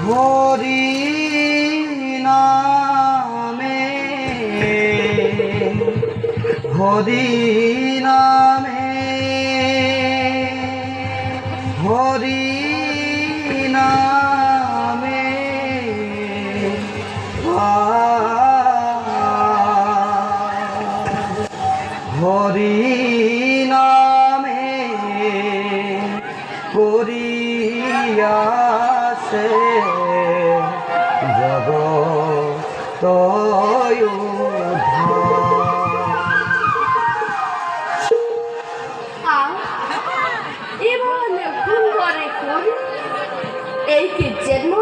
হরি নামে হরি নামে হরি নামে হরি নামে করিয়াছে জগত এবার খুন করে করি এই কি জন্ম